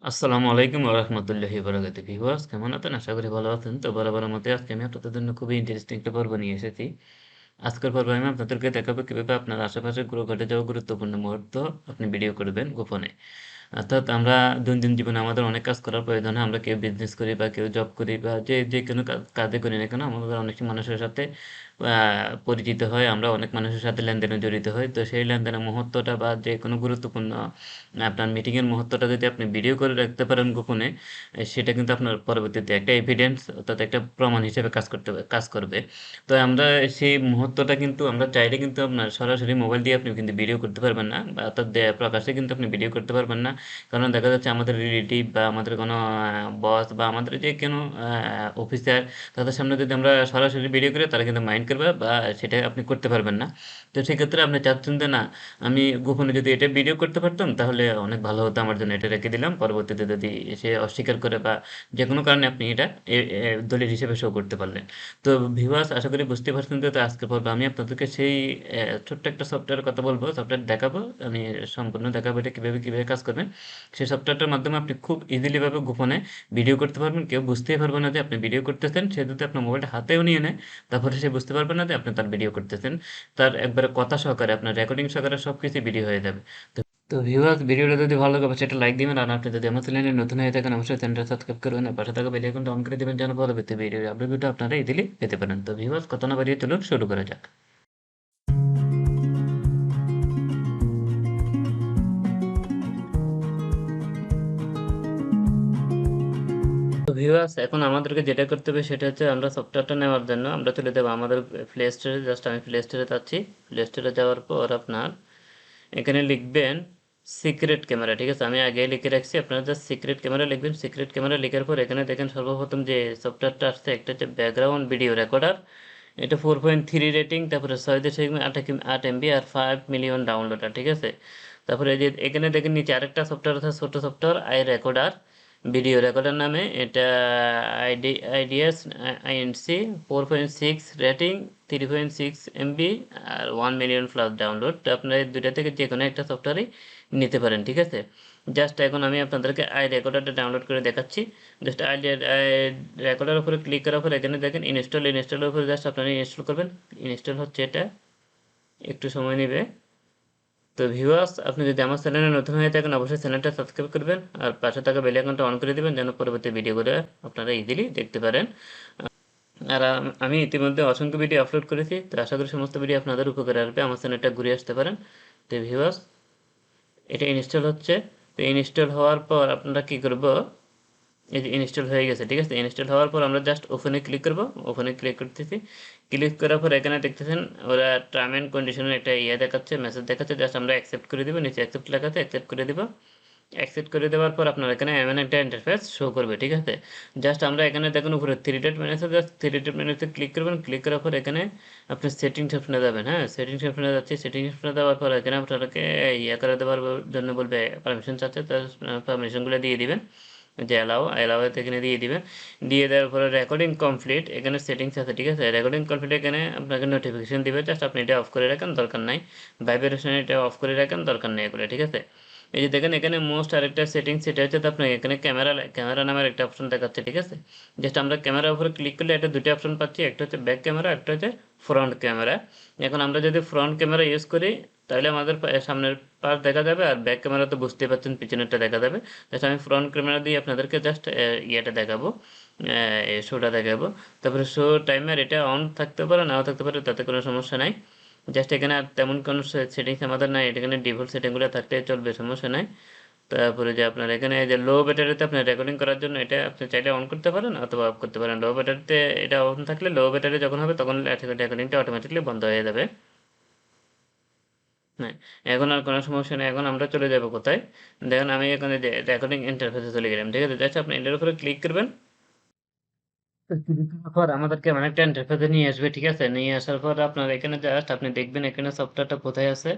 আসসালামু আলাইকুম ওয়া রাহমাতুল্লাহি ওয়া বারাকাতুহু। ভিউয়ার্স কেমন আছেন? আশা করি ভালো আছেন। তো বরাবরের মতোই আজকে আমি আপনাদের জন্য খুবই ইন্টারেস্টিং একটা পর্ব নিয়ে এসেছি। আজকের পর্বে আমি আপনাদেরকে দেখাবো কিভাবে আপনার আশেপাশে ঘটে যাওয়া গুরুত্বপূর্ণ মুহূর্ত আপনি ভিডিও করবেন গোপনে। অর্থাৎ আমরা দৈনন্দিন জীবনে আমাদের অনেক কাজ করার প্রয়োজন হয়। আমরা কেউ বিজনেস করি বা কেউ জব করি বা যে কোনো কাজে করি না কেন আমাদের অনেক মানুষের সাথে পরিচিত হয়। আমরা অনেক মানুষের সাথে লেনদেনে জড়িত হই। তো সেই লেনদেনের মুহূর্তটা বা যে কোনো গুরুত্বপূর্ণ আপনার মিটিংয়ের মুহূর্তটা যদি আপনি ভিডিও করে রাখতে পারেন গোপনে, সেটা কিন্তু আপনার পরবর্তীতে একটা এভিডেন্স অর্থাৎ একটা প্রমাণ হিসেবে কাজ করবে। তো আমরা সেই মুহূর্তটা কিন্তু আমরা চাইলে কিন্তু আপনার সরাসরি মোবাইল দিয়ে আপনি কিন্তু ভিডিও করতে পারবেন না বা অর্থাৎ প্রকাশ্যে কিন্তু আপনি ভিডিও করতে পারবেন না। কারণ দেখা যাচ্ছে আমাদের রিলেটিভ বা আমাদের কোনো বস বা আমাদের যে কোনো অফিসার তাদের সামনে যদি আমরা সরাসরি ভিডিও করি তারা কিন্তু মাইন্ড করবে বা সেটা আপনি করতে পারবেন না। তো সেক্ষেত্রে আপনি চাচ্ছেন যে না আমি গোপনে যদি এটা ভিডিও করতে পারতাম তাহলে অনেক ভালো হতো আমার জন্য। এটা রেখে দিলাম। পরবর্তীতে যদি সে অস্বীকার করে বা যেকোনো কারণে আপনি এটা দলিল হিসেবে শো করতে পারলেন। তো ভিউয়ার্স আশা করি বুঝতে পারছেন যে তো আজকের পর্বে আমি আপনাদেরকে সেই ছোট্ট একটা সফটওয়্যারের কথা বলবো। সফটওয়্যার দেখাবো। আমি সম্পূর্ণ দেখাবো এটা কিভাবে কাজ করবে। সেই সফটওয়্যারটার মাধ্যমে আপনি খুব ইজিলি ভাবে গোপনে ভিডিও করতে পারবেন। কেউ বুঝতেই পারবে না যে আপনি ভিডিও করতেছেন। সে যদি আপনার মোবাইলটা হাতেও নিয়ে নেয়, তারপরে সে বুঝতে পারবে না যে আপনি তার ভিডিও করতেছেন। তার একবারে কথা সহকারে আপনার রেকর্ডিং সহকারে সবকিছু ভিডিও হয়ে যাবে। তো ভিউয়ার্স ভিডিওটা যদি ভালো লাগে সেটা লাইক দিবেন আর আপনি যদি আমার চ্যানেলে নতুন হয়ে থাকেন অবশ্যই চ্যানেলটা সাবস্ক্রাইব করবেন আর পাশে থাকা বেল আইকনটা অন করে দিবেন যেন পরবর্তী ভিডিওর আপডেটটা আপনারা ইজিলি পেতে পারেন। তো ভিউয়ার্স কথা না বাড়িয়ে চলুন শুরু করা যাক। তো ভিউয়ার্স এখন আমাদেরকে যেটা করতে হবে সেটা হচ্ছে আমরা সফটওয়্যারটা নেওয়ার জন্য আমরা চলে যাবো আমাদের প্লে স্টোরে। জাস্ট আমি প্লে স্টোরে যাচ্ছি। প্লে স্টোরে যাওয়ার পর আপনার এখানে লিখবেন সিক্রেট ক্যামেরা। ঠিক আছে, আমি আগে লিখে রাখছি, আপনারা জাস্ট সিক্রেট ক্যামেরা লিখবেন। সিক্রেট ক্যামেরা লেখার পর এখানে দেখেন সর্বপ্রথম যে সফটওয়্যারটা আসছে একটা হচ্ছে ব্যাকগ্রাউন্ড ভিডিও রেকর্ডার। এটা 4.3 রেটিং, তারপরে 6.8 MB আর 5 মিলিয়ন ডাউনলোডার। ঠিক আছে, তারপরে এই যে এখানে দেখেন নিচে আরেকটা সফটওয়্যার আছে, ছোট software I recorder video recorder নামে। এটা আইডিএস আইএনসি 4.6 রেটিং, 3.6 MB আর 1 মিলিয়ন+ ডাউনলোড। তো আপনারা এই দুইটা থেকে যে কোনো একটা সফটওয়্যারই নিতে পারেন। ঠিক আছে, জাস্ট এখন আমি আপনাদেরকে আই রেকর্ডারটা ডাউনলোড করে দেখাচ্ছি। জাস্ট আই রেকর্ডার উপরে ক্লিক করার পর এখানে দেখেন ইনস্টলের উপরে জাস্ট আপনারা ইনস্টল করবেন। ইনস্টল হচ্ছে, এটা একটু সময় নেবে। তো ভিউয়ার্স আপনি যদি আমার চ্যানেলে নতুন হয়ে থাকেন অবশ্যই চ্যানেলটা সাবস্ক্রাইব করবেন আর পাশে থাকা বেল আইকনটা অন করে দিবেন যেন পরবর্তী ভিডিওগুলো আপনারা ইজিলি দেখতে পারেন। আর আমি ইতিমধ্যে অসংখ্য ভিডিও আপলোড করেছি, তো আশা করি সমস্ত ভিডিও আপনাদের উপকারে আসবে। আমার চ্যানেলটা ঘুরে আসতে পারেন। তো ভিউয়ার্স এটা ইনস্টল হচ্ছে। তো ইনস্টল হওয়ার পর আপনারা কি করব, এই যে ইনস্টল হয়ে গেছে। ঠিক আছে, ইনস্টল হওয়ার পর আমরা জাস্ট ওপেনে ক্লিক করব। ওপেনে ক্লিক করতেছি। ক্লিক করার পর এখানে দেখতেছেন ওরা টার্ম অ্যান্ড কন্ডিশনের একটা দেখাচ্ছে, মেসেজ দেখাচ্ছে। জাস্ট আমরা অ্যাকসেপ্ট করে দিব। নিচে অ্যাকসেপ্ট লেখাতে অ্যাকসেপ্ট করে দিব। অ্যাকসেপ্ট করে দেওয়ার পর আপনার এখানে এমন একটা ইন্টারফেস শো করবে। ঠিক আছে, জাস্ট আমরা এখানে দেখুন উপরে থ্রি ডট মেনু আছে, জাস্ট থ্রি ডট মেনুতে ক্লিক করবেন। ক্লিক করার পর এখানে আপনি সেটিংস অপশনে যাবেন। হ্যাঁ, সেটিংস অপশনে যাচ্ছি। সেটিংস অপশনে দেওয়ার পর এখানে আপনাকে করে দেওয়ার জন্য বলবে, পারমিশন চাচ্ছে, তার পারমিশনগুলো দিয়ে দিবেন। যে অ্যালাউ এখানে দিয়ে দিবেন। দিয়ে দেওয়ার পরে রেকর্ডিং কমপ্লিট এখানে সেটিংস আছে। ঠিক আছে, রেকর্ডিং কমপ্লিট এখানে আপনাকে নোটিফিকেশন দিবে, জাস্ট আপনি এটা অফ করে রাখেন, দরকার নাই। ভাইব্রেশন এটা অফ করে রাখেন, দরকার নেই এগুলো। ঠিক আছে, এই যে দেখেন এখানে মোস্ট আরেকটা সেটিংস, সেটা হচ্ছে তো আপনার এখানে ক্যামেরা নামের একটা অপশন দেখাচ্ছে। ঠিক আছে, জাস্ট আমরা ক্যামেরার উপরে ক্লিক করলে এটা দুটো অপশন পাচ্ছি, একটা হচ্ছে ব্যাক ক্যামেরা, একটা হচ্ছে ফ্রন্ট ক্যামেরা। এখন আমরা যদি ফ্রন্ট ক্যামেরা ইউজ করি তাহলে আমাদের সামনের পাশ দেখা যাবে, আর ব্যাক ক্যামেরা তো বুঝতে পারছেন পিছনেরটা দেখা যাবে। জাস্ট আমি ফ্রন্ট ক্যামেরা দিয়ে আপনাদেরকে জাস্ট ইয়েটা দেখাবো, শোটা দেখাবো। তারপরে শো টাইমার এটা অন থাকতে পারে নাও থাকতে পারে, তাতে কোনো সমস্যা নাই। জাস্ট এখানে আর তেমন কোনো সেটিংস আমাদের নাই, এখানে ডিফল্ট সেটিংগুলো থাকলে চলবে, সমস্যা নাই। তারপরে যে আপনার এখানে যে লো ব্যাটারিতে আপনার রেকর্ডিং করার জন্য এটা আপনি চাইলে অন করতে পারেন অথবা অফ করতে পারেন। লো ব্যাটারিতে এটা অন থাকলে লো ব্যাটারি যখন হবে তখন রেকর্ডিংটা অটোমেটিকলি বন্ধ হয়ে যাবে। হ্যাঁ, এখন আর কোনো সমস্যা নেই। এখন আমরা চলে যাব কোথায়, দেখেন আমি এখানে যে রেকর্ডিং ইন্টারফেসে চলে গেলাম। ঠিক আছে, জাস্ট আপনি এটার উপরে ক্লিক করবেন। তো ক্লিক করার পর আমাদেরকে অনেকটা ইন্টারফেসে নিয়ে আসবে। ঠিক আছে, নিয়ে আসার পর আপনার এখানে জাস্ট আপনি দেখবেন এখানে সফটওয়্যারটা কোথায় আছে।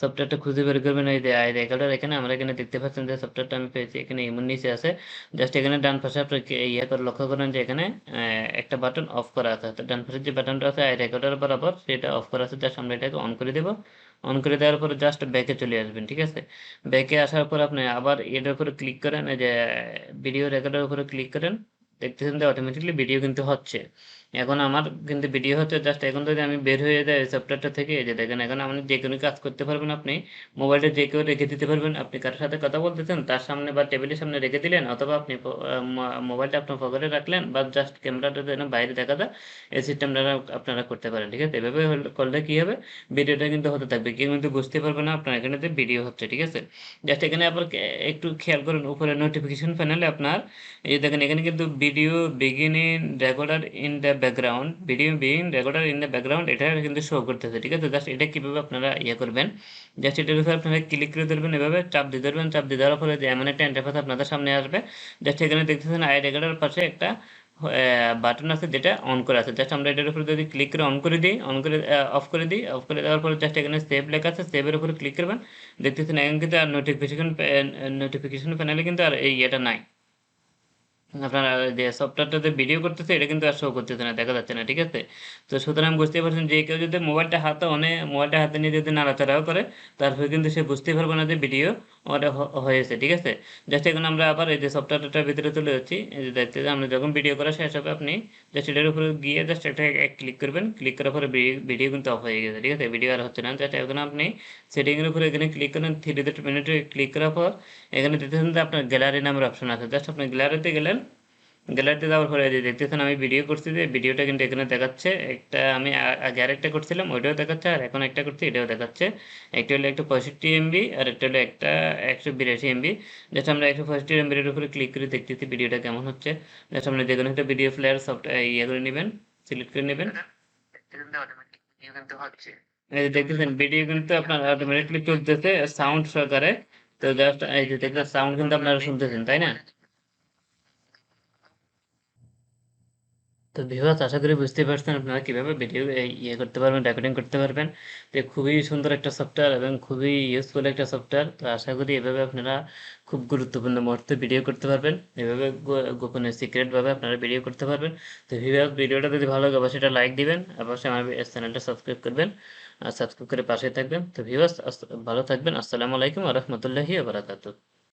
সফটওয়্যারটা খুঁজে বের করবেন। এই যে আই রেকর্ডার, এখানে আমরা এখানে দেখতে পাচ্ছেন যে সফটওয়্যারটা আমি পেয়েছি, এখানে এমন নিচে আছে। জাস্ট এখানে ডান পাশে আপনি ইয়ে করে লক্ষ্য করেন যে এখানে একটা বাটন অফ করা আছে। তো ডান পাশে যে বাটনটা আছে আই রেকর্ডার বরাবর সেটা অফ করা আছে, জাস্ট আমরা এটাকে অন করে দেবো। অন করে দেওয়ার পরে জাস্ট ব্যাকে চলে আসবেন, ঠিক আছে? ব্যাকে আসার পর আপনি আবার এটার উপরে ক্লিক করেন, এই যে ভিডিও রেকর্ডের উপরে ক্লিক করেন, দেখতেছেন যে অটোমেটিকলি ভিডিও কিন্তু হচ্ছে। এখন আমার কিন্তু ভিডিও হচ্ছে, জাস্ট এখন যদি আমি বের হয়ে যাই সফটওয়্যারটা থেকে, এই যে দেখেন এখন আপনি যে কোনো কাজ করতে পারবেন, আপনি মোবাইলটা যে কেউ রেখে দিতে পারবেন, আপনি কারোর সাথে কথা বলতেছেন তার সামনে বা টেবিলের সামনে রেখে দিলেন, অথবা আপনি মোবাইলটা আপনার পকেটে রাখলেন, বা জাস্ট ক্যামেরাটা যেন বাইরে দেখা যায়, এই সিস্টেমটা আপনারা করতে পারেন, ঠিক আছে? এভাবে করলে কি হবে, ভিডিওটা কিন্তু হতে থাকবে, কেউ কিন্তু বুঝতে পারবে না আপনার এখানে যে ভিডিও হচ্ছে, ঠিক আছে? জাস্ট এখানে আবার একটু খেয়াল করুন, উপরে নোটিফিকেশন প্যানেলে আপনার এই যে দেখেন এখানে কিন্তু video begin in recorder in the background, video begin recorder in the background, এটা কিন্তু শো করতেছে, ঠিক আছে? জাস্ট এটা কিভাবে আপনারা ইয়ে করবেন, জাস্ট এটার উপরে আপনারা ক্লিক করে ধরবেন, এভাবে চাপ দিয়ে ধরবেন, চাপ দিয়ে দেওয়ার ফলে যে এমন একটা ইন্টারফেস আপনাদের সামনে আসবে। জাস্ট এখানে দেখতেছেন আই রেকর্ডার পাশে একটা বাটন আছে যেটা অন করা আছে, জাস্ট আমরা এটার উপরে যদি ক্লিক করে অন করে দিই, অন করে অফ করে দিই, অফ করে দেওয়ার পরে জাস্ট এখানে সেভ লেখা আছে, সেভের উপরে ক্লিক করবেন, দেখতেছেন এখন কিন্তু আর নোটিফিকেশন প্যানেলে কিন্তু আর এই ইয়েটা নাই, আপনার যে সফটওয়্যারটাতে ভিডিও করতেছে এটা কিন্তু আর শো করতেছে না, দেখা যাচ্ছে না, ঠিক আছে? তো সুতরাং বুঝতে পারছেন যে কেউ যদি মোবাইলটা হাতে নিয়ে যদি নাড়াচাড়াও করে, তারপরে কিন্তু সে বুঝতেই পারবে না যে ভিডিও ওটা হয়েছে, ঠিক আছে? জাস্ট এখন আমরা আবার এই যে সফটওয়্যারটার ভিতরে চলে যাচ্ছি, এই যে দেখতে যে আমরা যখন ভিডিও করা শেষ হবে, আপনি জাস্ট এটার উপরে গিয়ে জাস্ট একটা ক্লিক করবেন, ক্লিক করার পরে ভিডিও কিন্তু অফ হয়ে গেছে, ঠিক আছে? ভিডিও আর হচ্ছে না। জাস্ট এখন আপনি সেটিংয়ের উপরে এখানে ক্লিক করেন, 3 মিনিটে ক্লিক করার পর এখানে দেখতেছেন যে আপনার গ্যালারি নামের অপশন আছে, জাস্ট আপনি গ্যালারিতে গেলেন, গ্যালারিতে যাওয়ার পরে যে দেখতেছেন আমি ভিডিও করছি, যে ভিডিওটা কিন্তু এখানে দেখাচ্ছে, একটা আমি আগে আরেকটা করছিলাম ওইটাও দেখাচ্ছে, আর এখন একটা করছি এটাও দেখাচ্ছে। একটা হলো একটা 65 MB, আর একটা হলো একটা 182 MB। জাস্ট আমরা 165 MB উপরে ক্লিক করে দেখতেছি ভিডিওটা কেমন হচ্ছে। জাস্ট আমরা যে কোনো একটা ভিডিও প্লেয়ার সফটওয়্যার ইয়ে করে নেবেন, সিলেক্ট করে নেবেন, এই যে দেখতেছেন ভিডিও কিন্তু আপনার অটোমেটিকলি চলতেছে সাউন্ড সহকারে। তো জাস্ট এই যে দেখতে সাউন্ড কিন্তু আপনারা শুনতেছেন, তাই না? তো ভিউয়ার্স, আশা করি বুঝতে পারছেন আপনারা কিভাবে ভিডিও ইয়ে করতে পারবেন, রেকর্ডিং করতে পারবেন। তো খুবই সুন্দর একটা সফটওয়্যার এবং খুবই ইউজফুল একটা সফটওয়্যার। তো আশা করি এভাবে আপনারা খুব গুরুত্বপূর্ণ মুহূর্তে ভিডিও করতে পারবেন, এভাবে গোপনে সিক্রেটভাবে আপনারা ভিডিও করতে পারবেন। তো ভিউয়ার্স, ভিডিওটা যদি ভালো লাগে অবশ্যই এটা লাইক দিবেন, অবশ্যই আমার চ্যানেলটা সাবস্ক্রাইব করবেন, আর সাবস্ক্রাইব করে পাশে থাকবেন। তো ভিউয়ার্স, ভালো থাকবেন। আসসালামু আলাইকুম ওয়া রাহমাতুল্লাহি ওয়া বারাকাতুহু।